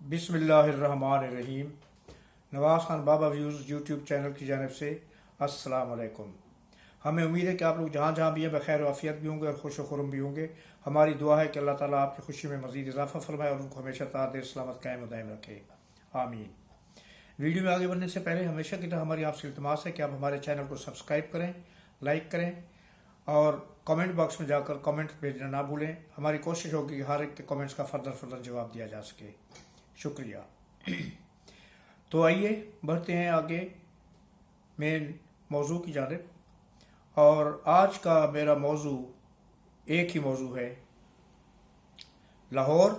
बिस्मिल्लाहिर्रहमानिर्रहीम। नवाज़ खान बाबा views YouTube channel की जानिब से अस्सलाम वालेकुम। हमें उम्मीद है कि आप लोग जहाँ जहाँ भी हैं बखैर आफियत भी होंगे और खुश खुरम भी होंगे। हमारी दुआ है कि अल्लाह ताला आपकी खुशी में मज़ीद इजाफा फरमाए और उनको हमेशा तार सलामत कायम दायम रखे, आमीन। वीडियो में आगे बढ़ने से पहले हमेशा की तरह हमारी आपसे इल्तमास है कि आप हमारे चैनल को सब्सक्राइब करें, लाइक करें और कमेंट बॉक्स में जाकर कमेंट भेजना ना भूलें। हमारी कोशिश होगी कि हर एक के कमेंट्स का फर्दर जवाब दिया जा सके। शुक्रिया। तो आइए बढ़ते हैं आगे मेन मौजू की जानिब। और आज का मेरा मौजू एक ही मौजू है, लाहौर,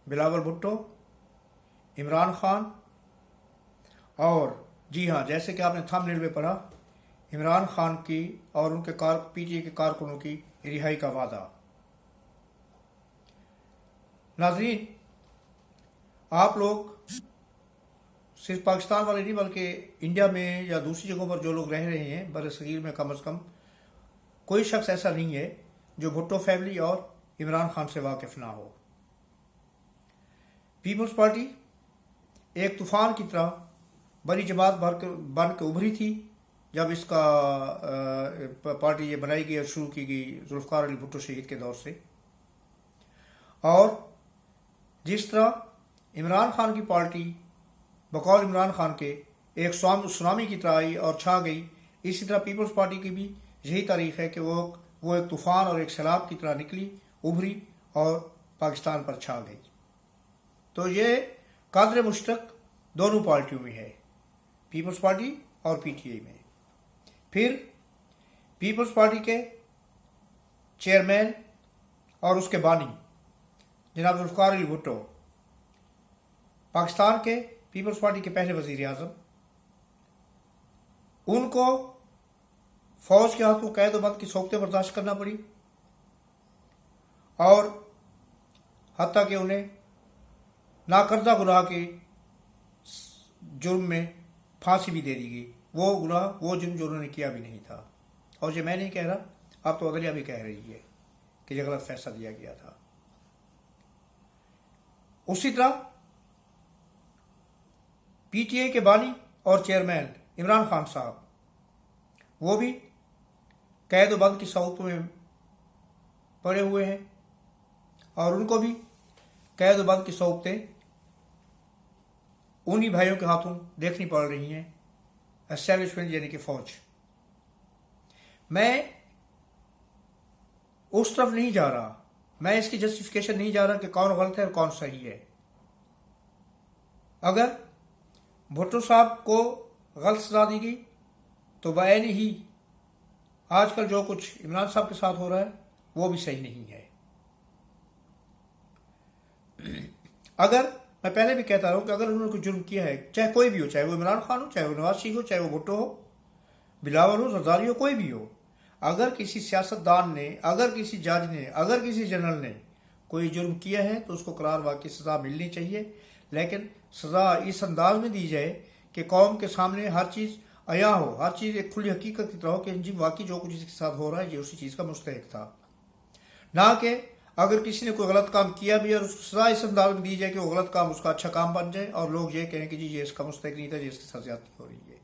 बिलावल भुट्टो, इमरान खान और जी हाँ, जैसे कि आपने थंबनेल में पढ़ा, इमरान खान की और उनके पीटीआई के कारकुनों की रिहाई का वादा। नाज़रीन, आप लोग सिर्फ पाकिस्तान वाले नहीं बल्कि इंडिया में या दूसरी जगहों पर जो लोग रह रहे हैं बरसगीर में, कम अज़ कम कोई शख्स ऐसा नहीं है जो भुट्टो फैमिली और इमरान खान से वाकिफ ना हो। पीपल्स पार्टी एक तूफान की तरह बड़ी जमात बन के उभरी थी जब इसका पार्टी ये बनाई गई और शुरू की गई जुल्फ़िकार अली भुट्टो शहीद के दौर से। और जिस तरह इमरान खान की पार्टी बकौल इमरान खान के एक सुनामी की तरह आई और छा गई, इसी तरह पीपल्स पार्टी की भी यही तारीख है कि वो एक तूफान और एक सैलाब की तरह निकली, उभरी और पाकिस्तान पर छा गई। तो ये कादर मुश्तरक दोनों पार्टियों में है, पीपल्स पार्टी और पीटीआई में। फिर पीपल्स पार्टी के चेयरमैन और उसके बानी जनाब जुल्फ़िकार अली भुट्टो, पाकिस्तान के पीपल्स पार्टी के पहले वज़ीर आज़म, उनको फौज के हाथों कैद और बंद की सौकतें बर्दाश्त करना पड़ी और हत्ता कि उन्हें नाकर्दा गुनाह के जुर्म में फांसी भी दे दी गई। वो गुनाह, वो जुर्म जो उन्होंने किया भी नहीं था। और ये मैं नहीं कह रहा, अब तो अदलिया भी कह रही है कि ये गलत फैसला दिया गया था। उसी तरह पीटीआई के बानी और चेयरमैन इमरान खान साहब, वो भी कैद बंद की सौकतों में पड़े हुए हैं और उनको भी कैद बंद की सौकतें उन्हीं भाइयों के हाथों देखनी पड़ रही हैं, एस्टैब्लिशमेंट यानी कि फौज। मैं उस तरफ नहीं जा रहा, मैं इसकी जस्टिफिकेशन नहीं जा रहा कि कौन गलत है और कौन सही है। अगर भुट्टो साहब को गलत सजा दी गई तो बैन ही आजकल जो कुछ इमरान साहब के साथ हो रहा है वो भी सही नहीं है। अगर मैं पहले भी कहता रहा हूं कि अगर उन्होंने कोई जुर्म किया है, चाहे कोई भी हो, चाहे वो इमरान खान हो, चाहे वो नवाज शरीफ हो, चाहे वो भुट्टो हो, बिलावल हो, जरदारी हो, कोई भी हो, अगर किसी सियासतदान ने, अगर किसी जज ने, अगर किसी जनरल ने कोई जुर्म किया है तो उसको करार वाकई सजा मिलनी चाहिए। लेकिन सजा इस अंदाज में दी जाए कि कौम के सामने हर चीज़ अया हो, हर चीज़ एक खुली हकीकत की तरह हो कि जी वाकई जो कुछ इसके साथ हो रहा है ये उसी चीज़ का मुस्तहिक था। ना कि अगर किसी ने कोई गलत काम किया भी और उसको सजा इस अंदाज में दी जाए कि वो गलत काम उसका अच्छा काम बन जाए और लोग ये कहें कि जी ये इसका मुस्तहिक नहीं था, ये इसके साथ ज्यादती हो रही है।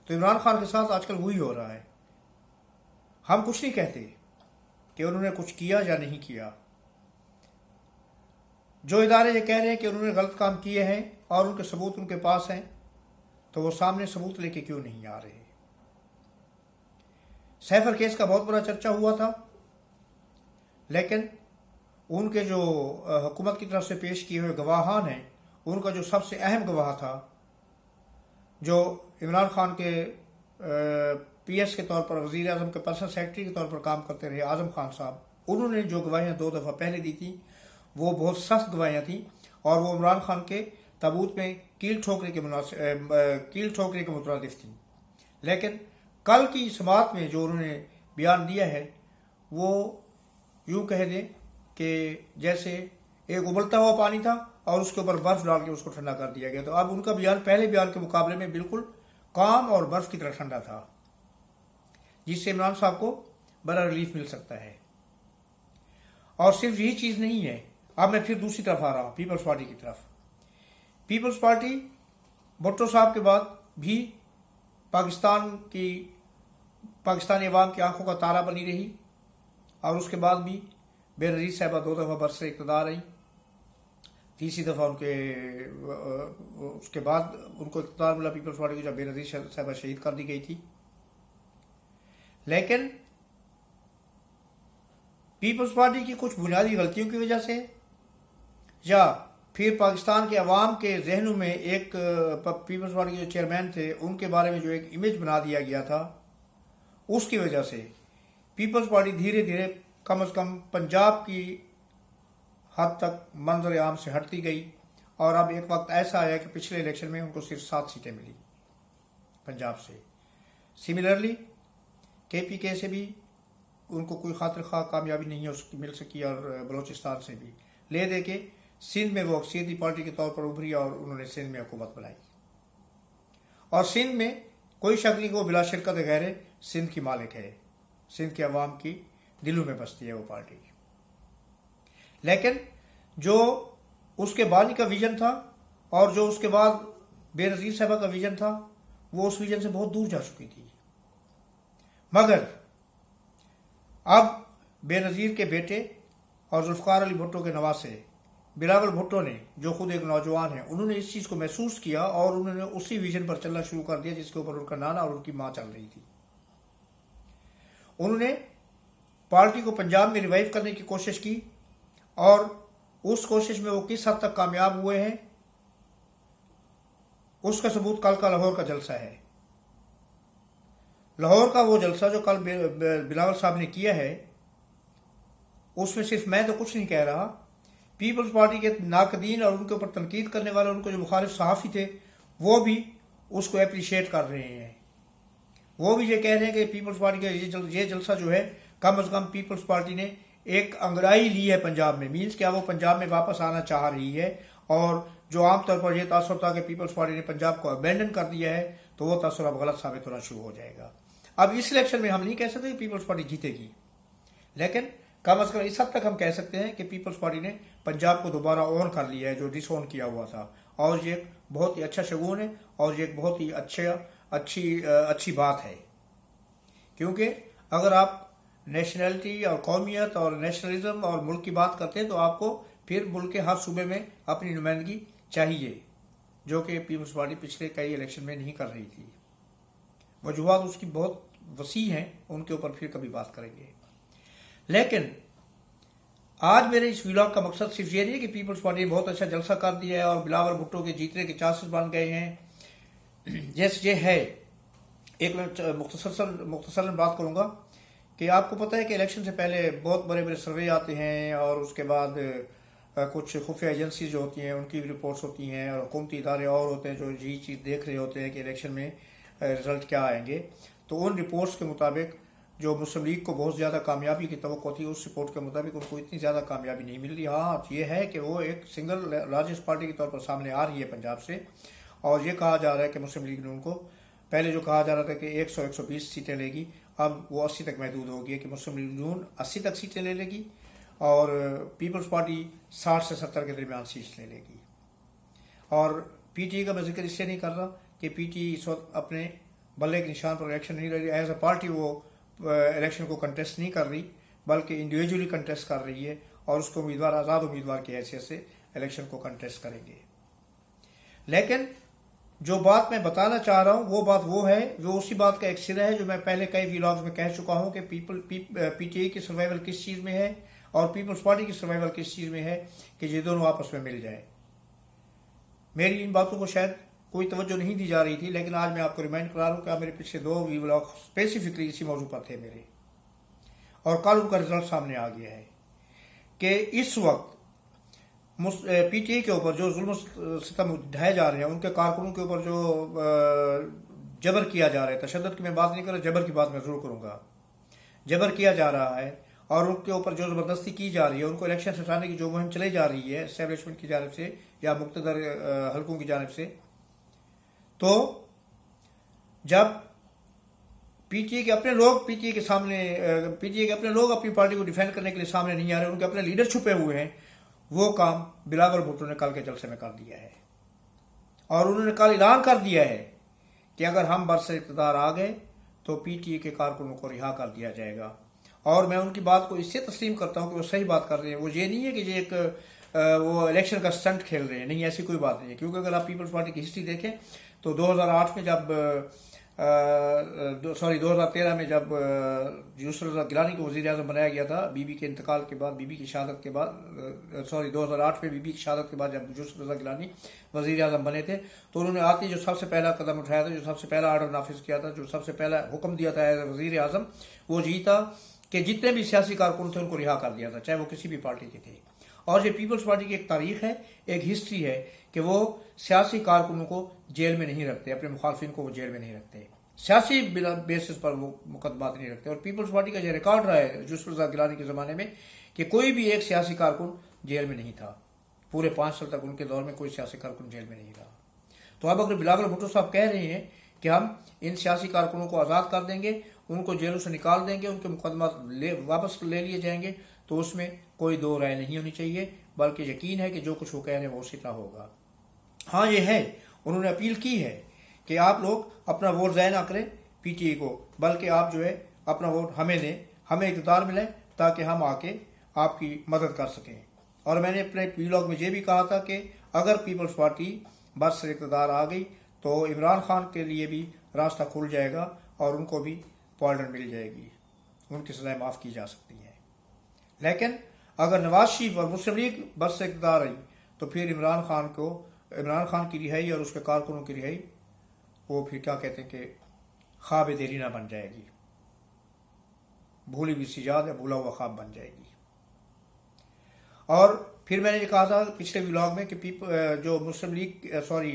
तो इमरान खान के साथ आजकल वही हो रहा है। हम कुछ नहीं कहते कि उन्होंने कुछ किया या नहीं किया। जो इदारे ये कह रहे हैं कि उन्होंने गलत काम किए हैं और उनके सबूत उनके पास हैं, तो वो सामने सबूत लेके क्यों नहीं आ रहे। सैफर केस का बहुत बड़ा चर्चा हुआ था, लेकिन उनके जो हुकूमत की तरफ से पेश किए हुए गवाहान हैं, उनका जो सबसे अहम गवाह था, जो इमरान खान के पीएस के तौर पर, वज़ीर आज़म के पर्सनल सेक्रेटरी के तौर पर काम करते रहे, आज़म खान साहब, उन्होंने जो गवाहियाँ 2 दफ़ा पहले दी थी वो बहुत सख्त गवाहियाँ थी और वो इमरान खान के ताबूत में कील ठोकने के मुतरादिफ थी। लेकिन कल की समात में जो उन्होंने बयान दिया है वो यूँ कह दें कि जैसे एक उबलता हुआ पानी था और उसके ऊपर बर्फ डाल के उसको ठंडा कर दिया गया। तो अब उनका बयान पहले बयान के मुकाबले में बिल्कुल काम और बर्फ की तरह ठंडा था, जिससे इमरान साहब को बड़ा रिलीफ मिल सकता है। और सिर्फ यही चीज़ नहीं है, अब मैं फिर दूसरी तरफ आ रहा हूँ, पीपल्स पार्टी की तरफ। पीपल्स पार्टी भुट्टो साहब के बाद भी पाकिस्तानी अवाम की आंखों का तारा बनी रही, और उसके बाद भी बेनज़ीर साहबा 2 दफ़ा बरसर इक़्तिदार रही। तीसरी दफ़ा उसके बाद उनको इक़्तिदार मिला पीपल्स पार्टी को, जब बेनज़ीर साहबा शहीद कर दी गई थी। लेकिन पीपल्स पार्टी की कुछ बुनियादी गलतियों की वजह से, या फिर पाकिस्तान के अवाम के जहनों में एक पीपल्स पार्टी के जो चेयरमैन थे उनके बारे में जो एक इमेज बना दिया गया था, उसकी वजह से पीपल्स पार्टी धीरे धीरे कम अज़ कम पंजाब की हद तक मंजर आम से हटती गई। और अब एक वक्त ऐसा आया कि पिछले इलेक्शन में उनको सिर्फ 7 सीटें मिली पंजाब से। सिमिलरली KPK से भी उनको कोई खातिर खा कामयाबी नहीं मिल सकी, और बलोचिस्तान से भी ले दे के सिंध में वो अक्सरियती पार्टी के तौर पर उभरी और उन्होंने सिंध में हुकूमत बनाई। और सिंध में कोई शक नहीं कि वो बिला शिरकत गैर सिंध की मालिक है, सिंध के अवाम की दिलों में बसती है वो पार्टी। लेकिन जो उसके बानी का विजन था और जो उसके बाद बेनज़ीर साहबा का विजन था, वो उस विजन से बहुत दूर जा चुकी थी। मगर अब बेनज़ीर के बेटे और जुल्फ़िकार अली भुट्टो के नवासे बिलावल भुट्टो ने, जो खुद एक नौजवान है, उन्होंने इस चीज़ को महसूस किया और उन्होंने उसी विजन पर चलना शुरू कर दिया जिसके ऊपर उनका नाना और उनकी माँ चल रही थी। उन्होंने पार्टी को पंजाब में रिवाइव करने की कोशिश की, और उस कोशिश में वो किस हद तक कामयाब हुए हैं उसका सबूत कल का लाहौर का जलसा है। लाहौर का वो जलसा जो कल बिलावल साहब ने किया है, उसमें सिर्फ मैं तो कुछ नहीं कह रहा, पीपल्स पार्टी के नाकदीन और उनके ऊपर तनकीद करने वाले, उनको जो मुखालिफ सहाफ़ी थे, वो भी उसको अप्रिशिएट कर रहे हैं। वो भी ये कह रहे हैं कि पीपल्स पार्टी का ये जलसा जो है, कम अज़ कम पीपल्स पार्टी ने एक अंगड़ाई ली है पंजाब में। मीन्स क्या वो पंजाब में वापस आना चाह रही है, और जो आमतौर पर यह तासुर था कि पीपल्स पार्टी ने पंजाब को अबेंडन कर दिया है, तो वो तासुर अब गलत साबित होना शुरू हो जाएगा। अब इस इलेक्शन में हम नहीं कह सकते कि पीपल्स पार्टी जीतेगी, लेकिन कम अज़ कम इस हद तक हम कह सकते हैं कि पीपल्स पार्टी ने पंजाब को दोबारा ऑन कर लिया है, जो डिसऑन किया हुआ था। और ये एक बहुत ही अच्छा शगुन है, और ये एक बहुत ही अच्छी बात है, क्योंकि अगर आप नेशनलिटी और कौमियत और नेशनलिज्म और मुल्क की बात करते हैं, तो आपको फिर मुल्क के हर सूबे में अपनी नुमाइंदगी चाहिए, जो कि पीपल्स पार्टी पिछले कई इलेक्शन में नहीं कर रही थी। वजूहात उसकी बहुत वसी हैं, उनके ऊपर फिर कभी बात करेंगे। लेकिन आज मेरे इस व्लॉग का मकसद सिर्फ ये नहीं है कि पीपल्स पार्टी ने बहुत अच्छा जलसा कर दिया है और बिलावल भुट्टो के जीतने के चांसेस बन गए हैं। जैसे ये है, एक मैं मुख्तसरन बात करूंगा कि आपको पता है कि इलेक्शन से पहले बहुत बड़े बड़े सर्वे आते हैं, और उसके बाद कुछ खुफिया एजेंसी जो होती हैं उनकी भी रिपोर्ट्स होती हैं, और हुकूमती इदारे और होते हैं जो ये चीज़ देख रहे होते हैं कि इलेक्शन में रिजल्ट क्या आएंगे। तो उन रिपोर्ट्स के मुताबिक जो मुस्लिम लीग को बहुत ज़्यादा कामयाबी की तवक्को थी, उस रिपोर्ट के मुताबिक उनको इतनी ज़्यादा कामयाबी नहीं मिल रही। हाँ, ये है कि वो एक सिंगल लार्जेस्ट पार्टी के तौर पर सामने आ रही है पंजाब से, और ये कहा जा रहा है कि मुस्लिम लीग ने उनको, पहले जो कहा जा रहा था कि 100-120 सीटें लेगी, अब वो 80 तक महदूद हो गई कि मुस्लिम लीग नून 80 तक सीटें ले लेगी, और पीपल्स पार्टी 60 से 70 के दरमियान सीट ले लेगी। और PTI का मैं जिक्र इसलिए नहीं कर रहा कि PTI इस वक्त अपने बल्ले के निशान पर इलेक्शन नहीं लड़ रही, एज ए पार्टी वो इलेक्शन को कंटेस्ट नहीं कर रही, बल्कि इंडिविजुअली कंटेस्ट कर रही है, और उसको उम्मीदवार आज़ाद उम्मीदवार की हैसियत से इलेक्शन को कंटेस्ट करेंगे। लेकिन जो बात मैं बताना चाह रहा हूँ वो बात वो है, जो उसी बात का एक सिरा है जो मैं पहले कई व्लॉग्स में कह चुका हूँ कि PTI की सर्वाइवल किस चीज़ में है और पीपल्स पार्टी की सर्वाइवल किस चीज़ में है कि ये दोनों आपस में मिल जाए। मेरी इन बातों को शायद कोई तवज्जो नहीं दी जा रही थी, लेकिन आज मैं आपको रिमाइंड करा रहा हूँ कि आप मेरे पिछले 2 व्लॉग स्पेसिफिकली इसी मौजू पर थे मेरे, और कल उनका रिजल्ट सामने आ गया है कि इस वक्त PTI के ऊपर जो जुल्म सितम ढाए जा रहे हैं, उनके कारकुनों के ऊपर जो जबर किया जा रहा है, तशद्दुद की मैं बात नहीं कर रहा, जबर की बात मैं जरूर करूँगा, जबर किया जा रहा है, और उनके ऊपर जो ज़बरदस्ती की जा रही है, उनको इलेक्शन से हटाने की जो मुहिम चलाई जा रही है एस्टेब्लिशमेंट की जानिब से या मुक़्तदर हलकों की जानिब से, तो जब PTI के अपने लोग PTI के अपने लोग अपनी पार्टी को डिफेंड करने के लिए सामने नहीं आ रहे, उनके अपने लीडर छुपे हुए हैं, وہ کام بلاول بھٹو نے کل کے جلسے میں کر دیا ہے، اور انہوں نے کل اعلان کر دیا ہے کہ اگر ہم برسر اقتدار آ گئے تو پی ٹی اے کے کارکنوں کو رہا کر دیا جائے گا۔ اور میں ان کی بات کو اس سے تسلیم کرتا ہوں کہ وہ صحیح بات کر رہے ہیں۔ وہ یہ نہیں ہے کہ یہ ایک وہ الیکشن کا سٹنٹ کھیل رہے ہیں، نہیں، ایسی کوئی بات نہیں ہے، کیونکہ اگر آپ پیپلز پارٹی کی ہسٹری دیکھیں تو 2008 میں جب 2013 میں جب یسر رضا گیلانی کو وزیر اعظم بنایا گیا تھا بی بی کے انتقال کے بعد، بی بی کی شہادت کے بعد، 2008 میں بی بی کی شہادت کے بعد جب یسر رضا گیلانی وزیر اعظم بنے تھے تو انہوں نے آتی جو سب سے پہلا قدم اٹھایا تھا، جو سب سے پہلا آرڈر نافذ کیا تھا، جو سب سے پہلا حکم دیا تھا ایز وزیر اعظم، وہ یہی تھا کہ جتنے بھی سیاسی کارکن تھے ان کو رہا کر دیا تھا، چاہے وہ کسی بھی پارٹی کے تھے۔ اور یہ پیپلز پارٹی کی ایک تاریخ ہے، ایک ہسٹری ہے کہ وہ سیاسی کارکنوں کو جیل میں نہیں رکھتے، اپنے مخالفین کو وہ جیل میں نہیں رکھتے، سیاسی بیسس پر وہ مقدمات نہیں رکھتے۔ اور پیپلز پارٹی کا یہ ریکارڈ رہا ہے یسر رضا گیلانی کے زمانے میں کہ کوئی بھی ایک سیاسی کارکن جیل میں نہیں تھا، پورے 5 سال تک ان کے دور میں کوئی سیاسی کارکن جیل میں نہیں رہا۔ تو اب اگر بلاول بھٹو صاحب کہہ رہے ہیں کہ ہم ان سیاسی کارکنوں کو آزاد کر دیں گے، ان کو جیلوں سے نکال دیں گے، ان کے مقدمات واپس لے لیے جائیں گے، تو اس میں کوئی دو رائے نہیں ہونی چاہیے، بلکہ یقین ہے کہ جو کچھ وہ کہہ رہے ہیں وہ اسی طرح ہوگا۔ ہاں یہ ہے، انہوں نے اپیل کی ہے کہ آپ لوگ اپنا ووٹ ضائع نہ کریں پی ٹی اے کو، بلکہ آپ جو ہے اپنا ووٹ ہمیں دیں، ہمیں اقتدار ملے تاکہ ہم آ کے آپ کی مدد کر سکیں۔ اور میں نے اپنے ویلاگ میں یہ بھی کہا تھا کہ اگر پیپلز پارٹی برسر اقتدار آ گئی تو عمران خان کے لیے بھی راستہ کھل جائے گا اور ان کو بھی پارڈن مل جائے گی، ان کی سزائیں معاف کی جا سکتی ہیں۔ لیکن اگر نواز شریف اور مسلم لیگ برسر اقتدار آئی تو پھر عمران خان کی رہائی اور اس کے کارکنوں کی رہائی وہ پھر کیا کہتے ہیں کہ خواب دیری نہ بن جائے گی، بھولی بھی سی یاد ہے، بھولا ہوا خواب بن جائے گی۔ اور پھر میں نے یہ کہا تھا پچھلے ولاگ میں کہ جو مسلم لیگ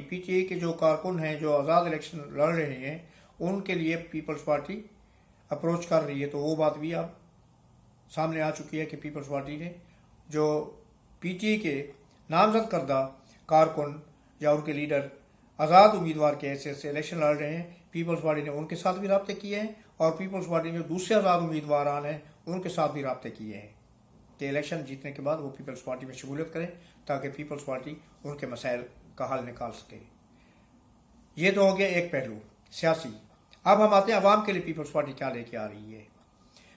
پی ٹی اے کے جو کارکن ہیں جو آزاد الیکشن لڑ رہے ہیں ان کے لیے پیپلز پارٹی اپروچ کر رہی ہے، تو وہ بات بھی اب سامنے آ چکی ہے کہ پیپلز پارٹی نے جو پی ٹی اے کے نامزد کردہ کارکن یا ان کے لیڈر آزاد امیدوار کے حیثیت سے الیکشن لڑ رہے ہیں، پیپلز پارٹی نے ان کے ساتھ بھی رابطے کیے ہیں، اور پیپلز پارٹی نے دوسرے آزاد امیدواران ہیں ان کے ساتھ بھی رابطے کیے ہیں کہ الیکشن جیتنے کے بعد وہ پیپلز پارٹی میں شمولیت کریں تاکہ پیپلز پارٹی ان کے مسائل کا حل نکال سکے۔ یہ تو ہو گیا ایک پہلو سیاسی۔ اب ہم آتے ہیں عوام کے لیے پیپلز پارٹی کیا لے کے آ رہی ہے۔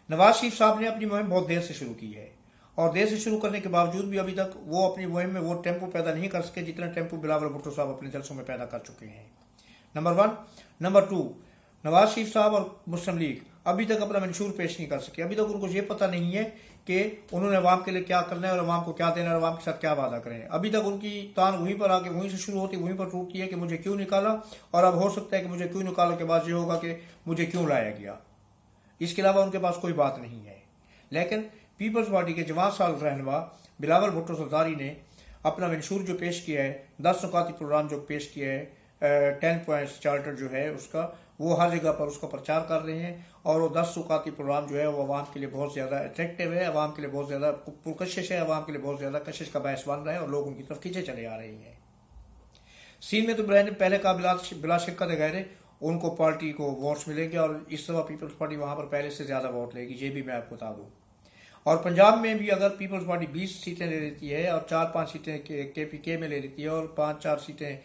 نواز شریف صاحب نے اپنی مہم بہت دیر سے شروع کی ہے، اور دیر سے شروع کرنے کے باوجود بھی ابھی تک وہ اپنی مہم میں وہ ٹیمپو پیدا نہیں کر سکے جتنا ٹیمپو بلاول بھٹو صاحب اپنے جلسوں میں پیدا کر چکے ہیں، نمبر 1۔ نمبر 2، نواز شریف صاحب اور مسلم لیگ ابھی تک اپنا منشور پیش نہیں کر سکے، ابھی تک ان کو یہ پتہ نہیں ہے کہ انہوں نے عوام کے لیے کیا کرنا ہے اور عوام کو کیا دینا ہے اور عوام کے ساتھ کیا وعدہ کریں۔ ابھی تک ان کی تان وہیں پر آ کے وہیں سے شروع ہوتی، وہیں پر ٹوٹتی ہے کہ مجھے کیوں نکالا، اور اب ہو سکتا ہے کہ مجھے کیوں نکالنے کے بعد یہ ہوگا کہ مجھے کیوں لایا گیا، اس کے علاوہ ان کے پاس کوئی بات نہیں ہے۔ لیکن پیپلز پارٹی کے جوان سال رہنما بلاول بھٹو سرداری نے اپنا منشور جو پیش کیا ہے، 10 نکاتی پروگرام جو پیش کیا ہے، 10 پوائنٹس چارٹر جو ہے اس کا، وہ ہر جگہ پر اس کا پرچار کر رہے ہیں، اور وہ 10 نکاتی پروگرام جو ہے وہ عوام کے لیے بہت زیادہ اٹریکٹیو ہے، عوام کے لیے بہت زیادہ پرکشش ہے، عوام کے لیے بہت زیادہ کشش کا باعث بن رہا ہے، اور لوگ ان کی طرف کھینچے چلے آ رہے ہیں۔ سین میں تو پہلے کا بلا شکت غیر ان کو پارٹی کو ووٹس ملیں گے، اور اس دفعہ پیپلز پارٹی وہاں پر پہلے سے زیادہ ووٹ لے گی، یہ بھی میں آپ کو بتا دوں۔ اور پنجاب میں بھی اگر پیپلز پارٹی 20 سیٹیں لے لیتی ہے اور 4-5 سیٹیں کے پی کے میں لے لیتی ہے اور 5-4 سیٹیں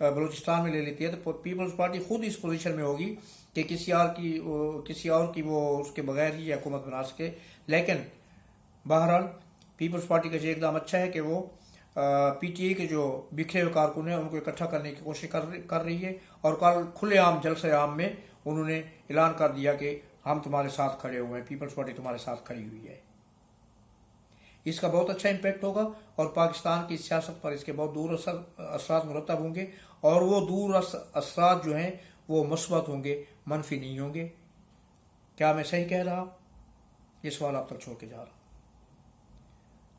بلوچستان میں لے لیتی ہے، تو پیپلز پارٹی خود اس پوزیشن میں ہوگی کہ کسی اور کی وہ اس کے بغیر ہی حکومت بنا سکے۔ لیکن بہرحال پیپلز پارٹی کا یہ اقدام اچھا ہے کہ وہ پی ٹی اے کے جو بکھرے ہوئے کارکن ہیں ان کو اکٹھا کرنے کی کوشش کر رہی ہے، اور کل کھلے عام جلسہ عام میں انہوں نے اعلان کر دیا کہ ہم تمہارے ساتھ کھڑے ہوئے ہیں، پیپلز پارٹی تمہارے ساتھ کھڑی ہوئی ہے۔ اس کا بہت اچھا امپیکٹ ہوگا، اور پاکستان کی سیاست پر اس کے بہت دور اثرات مرتب ہوں گے، اور وہ دور اثرات جو ہیں وہ مثبت ہوں گے، منفی نہیں ہوں گے۔ کیا میں صحیح کہہ رہا؟ یہ سوال آپ تک چھوڑ کے جا رہا ہوں۔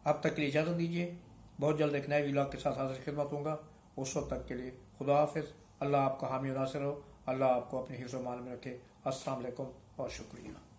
اب تک کے لیے اجازت دیجیے، بہت جلد ایک نئے ولاگ کے ساتھ حاضر خدمت ہوں گا۔ اس وقت تک کے لیے خدا حافظ، اللہ آپ کا حامی و ناصر ہو، اللہ آپ کو اپنے حفظ و امان میں رکھے۔ السلام علیکم اور شکریہ۔